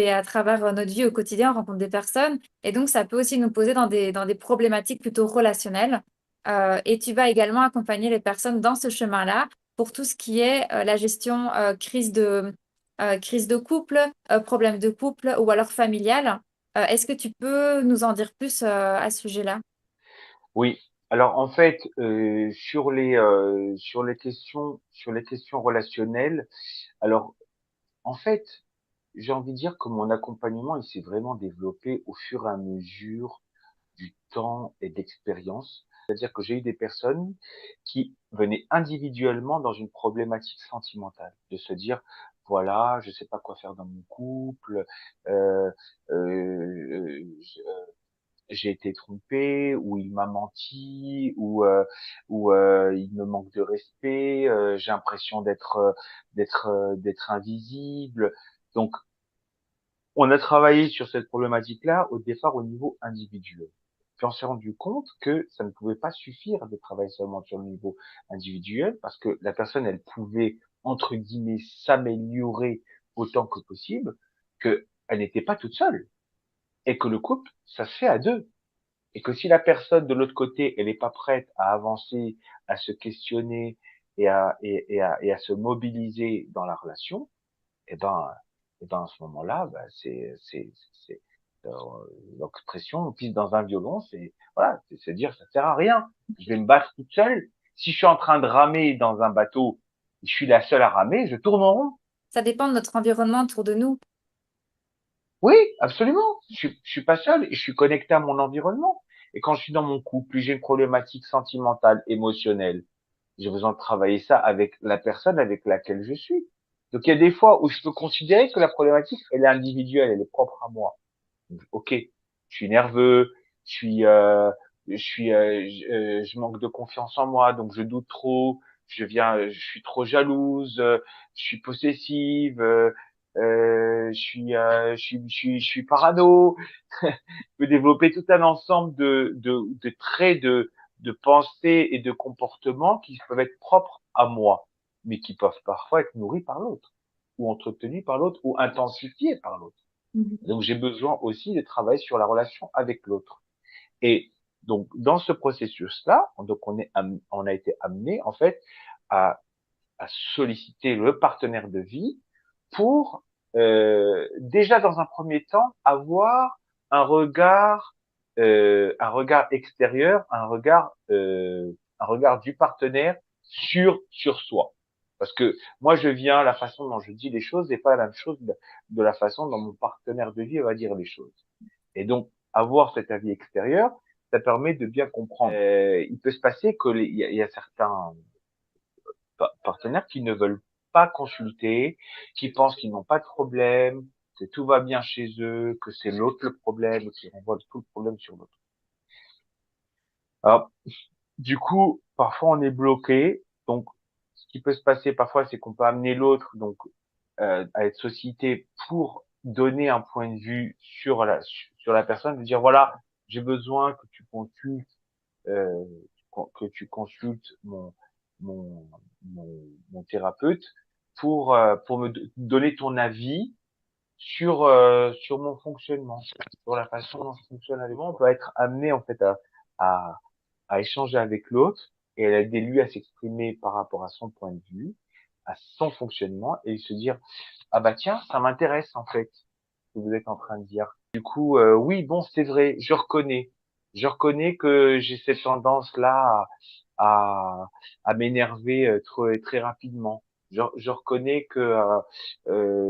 Et à travers notre vie au quotidien, on rencontre des personnes et donc ça peut aussi nous poser dans des problématiques plutôt relationnelles. Et tu vas également accompagner les personnes dans ce chemin-là pour tout ce qui est la gestion crise de couple, problème de couple ou alors familial. Est-ce que tu peux nous en dire plus à ce sujet-là? Oui. Alors en fait, sur les questions relationnelles, alors en fait, j'ai envie de dire que mon accompagnement, il s'est vraiment développé au fur et à mesure du temps et d'expérience. C'est-à-dire que j'ai eu des personnes qui venaient individuellement dans une problématique sentimentale, de se dire, voilà, je sais pas quoi faire dans mon couple, euh, euh, j'ai été trompé, ou il m'a menti, ou il me manque de respect, j'ai l'impression d'être invisible. Donc, on a travaillé sur cette problématique-là au départ au niveau individuel. Puis on s'est rendu compte que ça ne pouvait pas suffire de travailler seulement sur le niveau individuel, parce que la personne, elle pouvait, entre guillemets, s'améliorer autant que possible, qu'elle n'était pas toute seule, et que le couple, ça se fait à deux. Et que si la personne de l'autre côté, elle n'est pas prête à avancer, à se questionner et à se mobiliser dans la relation, eh ben, à ce moment-là, bah, c'est euh, l'expression on pisse dans un violon, c'est voilà, c'est dire ça sert à rien. Je vais me battre toute seule. Si je suis en train de ramer dans un bateau, je suis la seule à ramer, je tourne en rond. Ça dépend de notre environnement autour de nous. Oui, absolument. Je suis pas seul et je suis connecté à mon environnement. Et quand je suis dans mon couple, plus j'ai une problématique sentimentale, émotionnelle, j'ai besoin de travailler ça avec la personne avec laquelle je suis. Donc il y a des fois où je peux considérer que la problématique, elle est individuelle, elle est propre à moi. Donc, ok, je suis nerveux, je suis, je manque de confiance en moi, donc je doute trop, je suis trop jalouse, je suis possessive, je suis parano. Je peux développer tout un ensemble de traits de pensée et de comportements qui peuvent être propres à moi, mais qui peuvent parfois être nourris par l'autre, ou entretenus par l'autre, ou intensifiés par l'autre. Mhm. Donc j'ai besoin aussi de travailler sur la relation avec l'autre. Et donc dans ce processus-là, donc on a été amené en fait à, à solliciter le partenaire de vie pour déjà dans un premier temps avoir un regard extérieur, un regard du partenaire sur soi. Parce que moi je viens, la façon dont je dis les choses n'est pas la même chose de la façon dont mon partenaire de vie va dire les choses. Et donc avoir cet avis extérieur, ça permet de bien comprendre. Il peut se passer il y a certains partenaires qui ne veulent pas consulter, qui pensent qu'ils n'ont pas de problème, que tout va bien chez eux, que c'est l'autre le problème, qui renvoie tout le problème sur l'autre. Alors, du coup, parfois on est bloqué. Donc, ce qui peut se passer parfois, c'est qu'on peut amener l'autre donc à être sollicité pour donner un point de vue sur la personne, de dire voilà, j'ai besoin euh, que tu consultes mon, mon thérapeute pour me donner ton avis sur mon fonctionnement, sur la façon dont je fonctionne avec moi. On peut être amené en fait à, à échanger avec l'autre et à aider lui à s'exprimer par rapport à son point de vue, à son fonctionnement et se dire ah bah tiens, ça m'intéresse en fait ce que vous êtes en train de dire. Du coup, oui, bon, c'est vrai, je reconnais. Je reconnais que j'ai cette tendance-là à, à m'énerver très rapidement. Je reconnais que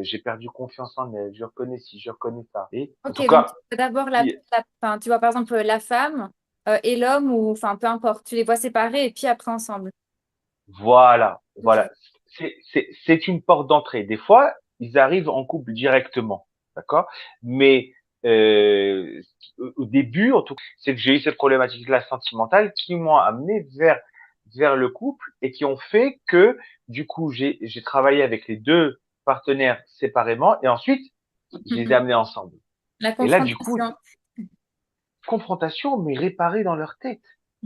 j'ai perdu confiance en elle. Je reconnais si, je reconnais ça. Et en Ok, tout donc cas, d'abord il- enfin, tu vois par exemple la femme et l'homme ou enfin peu importe, tu les vois séparés et puis après ensemble. voilà, Ok. voilà. C'est une porte d'entrée. Des fois, ils arrivent en couple directement, d'accord? Mais au début, en tout cas, c'est que j'ai eu cette problématique-là sentimentale qui m'ont amené vers le couple et qui ont fait que, du coup, j'ai travaillé avec les deux partenaires séparément et ensuite, je les ai amenés ensemble. La Et là, du coup, confrontation. confrontation, mais réparée dans leur tête.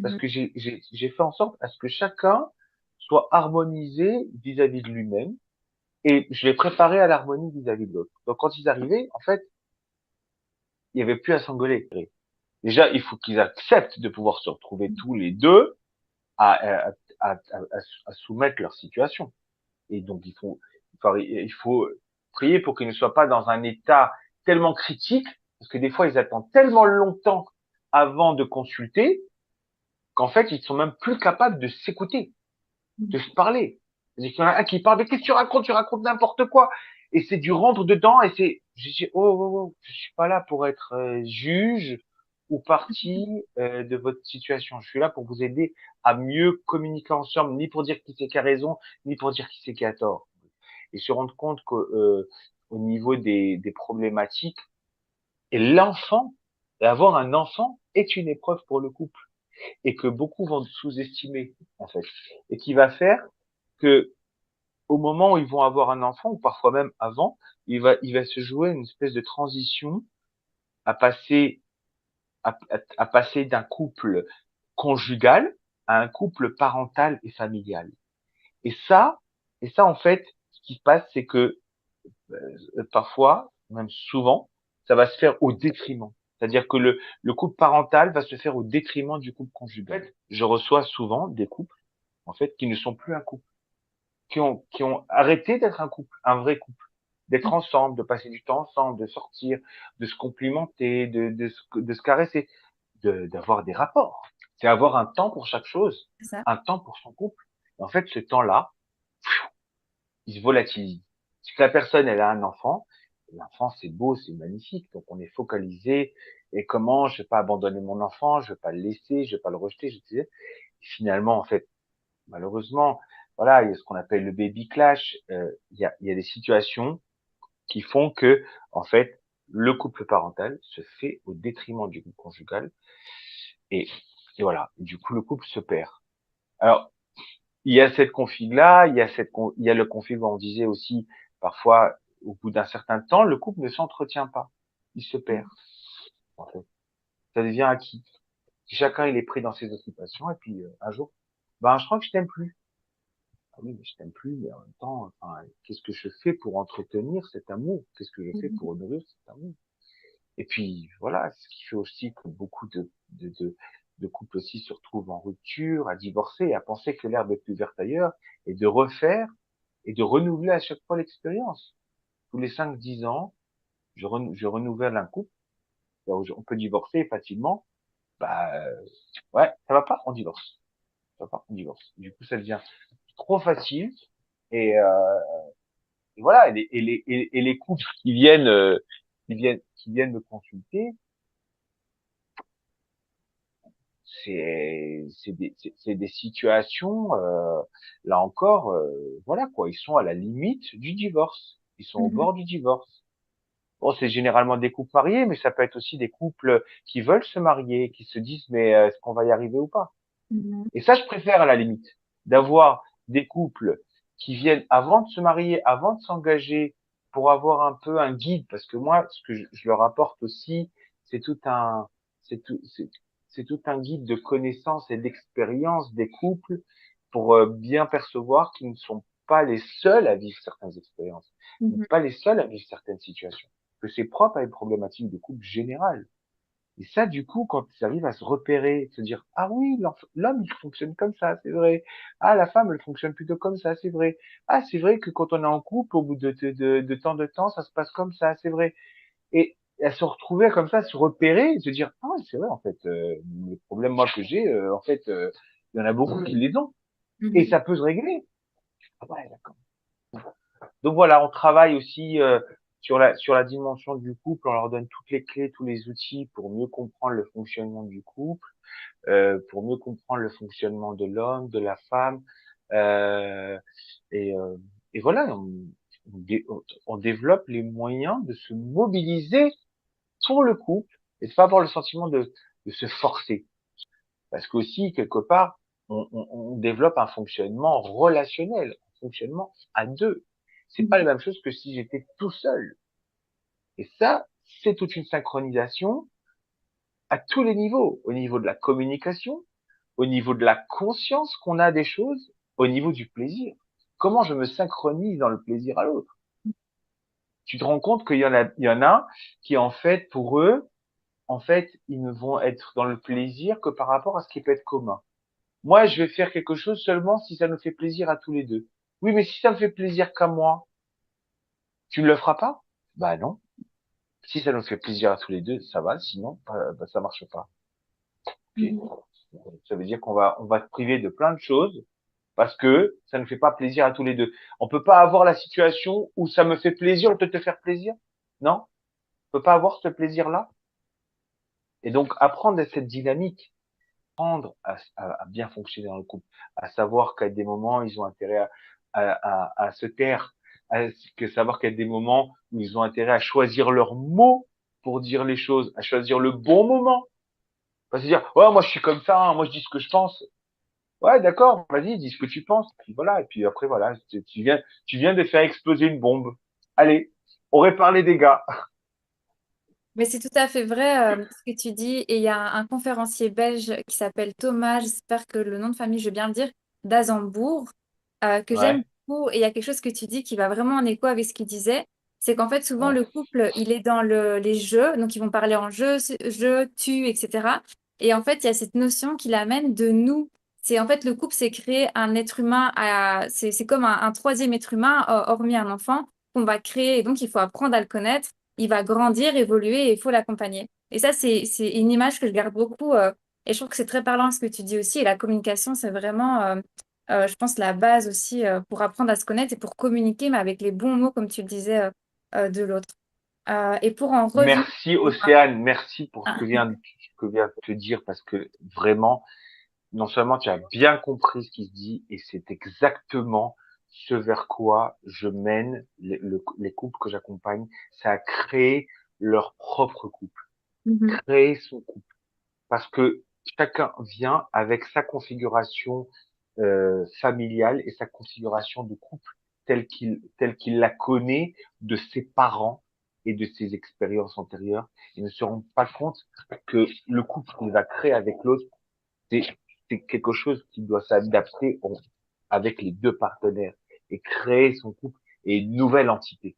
Parce Mhm. que j'ai fait en sorte à ce que chacun soit harmonisé vis-à-vis de lui-même et je les préparais à l'harmonie vis-à-vis de l'autre. Donc quand ils arrivaient, en fait, il y avait plus à s'engueuler. Déjà, il faut qu'ils acceptent de pouvoir se retrouver tous les deux à, à soumettre leur situation. Et donc, il faut prier pour qu'ils ne soient pas dans un état tellement critique, parce que des fois, ils attendent tellement longtemps avant de consulter, qu'en fait, ils sont même plus capables de s'écouter, de se parler. C'est-à-dire qu'il y en a un qui parle, mais qu'est-ce que tu racontes n'importe quoi. Et c'est du rentre dedans, et je dis, oh, oh, oh, je suis pas là pour être juge ou partie de votre situation. Je suis là pour vous aider à mieux communiquer ensemble, ni pour dire qui c'est qui a raison, ni pour dire qui c'est qui a tort. Et se rendre compte qu'au au niveau des problématiques, et l'enfant, et avoir un enfant est une épreuve pour le couple, et que beaucoup vont sous-estimer, en fait. Et qui va faire que au moment où ils vont avoir un enfant, ou parfois même avant, il va se jouer une espèce de transition à passer, à passer d'un couple conjugal à un couple parental et familial. Et ça, en fait, ce qui se passe, c'est que parfois, même souvent, ça va se faire au détriment. C'est-à-dire que le couple parental va se faire au détriment du couple conjugal. En fait, je reçois souvent des couples, en fait, qui ne sont plus un couple, qui ont arrêté d'être un couple, un vrai couple, d'être ensemble, de passer du temps ensemble, de sortir, de se complimenter, de se caresser, d'avoir des rapports. C'est avoir un temps pour chaque chose, C'est ça. un temps pour son couple. Et en fait, ce temps-là, il se volatilise. Si la personne, elle a un enfant, l'enfant, c'est beau, c'est magnifique. Donc, on est focalisé. Et comment je vais pas abandonner mon enfant, je vais pas le laisser, je vais pas le rejeter, je disais. Et finalement, en fait, malheureusement, voilà, il y a ce qu'on appelle le baby clash. Il y a des situations qui font que, en fait, le couple parental se fait au détriment du couple conjugal. Et, et voilà. Du coup, le couple se perd. Alors, il y a cette config-là, il y a le config où on disait aussi, parfois, au bout d'un certain temps, le couple ne s'entretient pas. Il se perd, en fait. Ça devient acquis. Chacun, il est pris dans ses occupations, et puis, un jour, ben, je crois que je t'aime plus. Ah oui, mais je t'aime plus, mais en même temps, enfin, qu'est-ce que je fais pour entretenir cet amour? Qu'est-ce que je fais pour nourrir cet amour? Et puis, voilà, ce qui fait aussi que beaucoup de couples aussi se retrouvent en rupture, à divorcer, à penser que l'herbe est plus verte ailleurs, et de refaire et de renouveler à chaque fois l'expérience. Tous les 5, 10 ans, je renouvelle un couple. On peut divorcer facilement. Bah, ouais, ça va pas, on divorce. Ça va pas, on divorce. Du coup, ça devient trop facile. Et, et voilà, et les couples qui viennent me consulter, c'est des situations, là encore, voilà quoi, ils sont à la limite du divorce. Ils sont au Mhm. bord du divorce. Bon, c'est généralement des couples mariés, mais ça peut être aussi des couples qui veulent se marier, qui se disent, mais est-ce qu'on va y arriver ou pas? Mhm. Et ça, je préfère à la limite d'avoir des couples qui viennent avant de se marier, avant de s'engager, pour avoir un peu un guide, parce que moi, ce que je leur apporte aussi, c'est tout un, c'est tout, c'est tout un guide de connaissances et d'expérience des couples pour bien percevoir qu'ils ne sont pas les seuls à vivre certaines expériences, Mhm. pas les seuls à vivre certaines situations, que c'est propre à une problématique de couple générale. Et ça, du coup, quand ils arrivent à se repérer, se dire, ah oui, l'homme, il fonctionne comme ça, c'est vrai. Ah, la femme, elle fonctionne plutôt comme ça, c'est vrai. Ah, c'est vrai que quand on est en couple, au bout de temps, ça se passe comme ça, c'est vrai. Et à se retrouver comme ça, se repérer, et se dire, ah ouais, c'est vrai, en fait, les problèmes, moi, que j'ai, en fait, il y en a beaucoup qui les ont. Et Mhm. ça peut se régler. Ah ouais, d'accord. Donc voilà, on travaille aussi sur la dimension du couple, on leur donne toutes les clés, tous les outils pour mieux comprendre le fonctionnement du couple, pour mieux comprendre le fonctionnement de l'homme, de la femme, euh, et, euh, et voilà, on développe les moyens de se mobiliser pour le couple et de pas avoir le sentiment de se forcer, parce qu'aussi quelque part, on développe un fonctionnement relationnel, un fonctionnement à deux. C'est pas la Mhm. même chose que si j'étais tout seul. Et ça, c'est toute une synchronisation à tous les niveaux, au niveau de la communication, au niveau de la conscience qu'on a des choses, au niveau du plaisir. comment je me synchronise dans le plaisir à l'autre. Tu te rends compte qu'il y en a qui, en fait, pour eux, en fait, ils ne vont être dans le plaisir que par rapport à ce qui peut être commun. Moi, je vais faire quelque chose seulement si ça nous fait plaisir à tous les deux. Oui, mais si ça me fait plaisir qu'à moi, tu ne le feras pas? Bah non. Si ça nous fait plaisir à tous les deux, ça va. Sinon, bah, ça marche pas. Ok. Mhm. Ça veut dire qu'on va se priver de plein de choses parce que ça ne fait pas plaisir à tous les deux. On peut pas avoir la situation où ça me fait plaisir de te faire plaisir. Non? On peut pas avoir ce plaisir-là. Et donc, apprendre cette dynamique, apprendre à bien fonctionner dans le couple, à savoir qu'à des moments, ils ont intérêt à se taire, savoir qu'à des moments où ils ont intérêt à choisir leurs mots pour dire les choses, à choisir le bon moment. Pas se dire, ouais, moi je suis comme ça, hein, moi je dis ce que je pense. Ouais, d'accord, vas-y, dis ce que tu penses. Puis voilà, et puis après, voilà, tu viens de faire exploser une bombe. Allez, on répare les dégâts. Mais c'est tout à fait vrai ce que tu dis. Et il y a un conférencier belge qui s'appelle Thomas, j'espère que le nom de famille, je vais bien le dire, d'Azembourg, que j'aime Ouais, beaucoup. Et il y a quelque chose que tu dis qui va vraiment en écho avec ce qu'il disait. C'est qu'en fait, souvent, ouais. le couple, il est dans les jeux. Donc, ils vont parler en jeu, je, tu, etc. Et en fait, il y a cette notion qui l'amène de nous. C'est en fait, le couple, c'est créer un être humain, c'est comme un troisième être humain, hormis un enfant, qu'on va créer. Et donc, il faut apprendre à le connaître, il va grandir, évoluer et il faut l'accompagner. Et ça, c'est une image que je garde beaucoup. Et je trouve que c'est très parlant ce que tu dis aussi. Et la communication, c'est vraiment, je pense, la base aussi pour apprendre à se connaître et pour communiquer, mais avec les bons mots, comme tu le disais, de l'autre. Et pour en revenir. Merci Océane, merci pour ce Ah, que vient de te dire parce que vraiment, non seulement tu as bien compris ce qui se dit et c'est exactement ce vers quoi je mène les couples que j'accompagne, c'est à créer leur propre couple, mhm, créer son couple parce que chacun vient avec sa configuration familiale et sa configuration de couple telle qu'il la connaît de ses parents et de ses expériences antérieures. Ils ne se rendent pas compte que le couple qu'il va créer avec l'autre, c'est, c'est quelque chose qui doit s'adapter avec les deux partenaires et créer son couple et une nouvelle entité.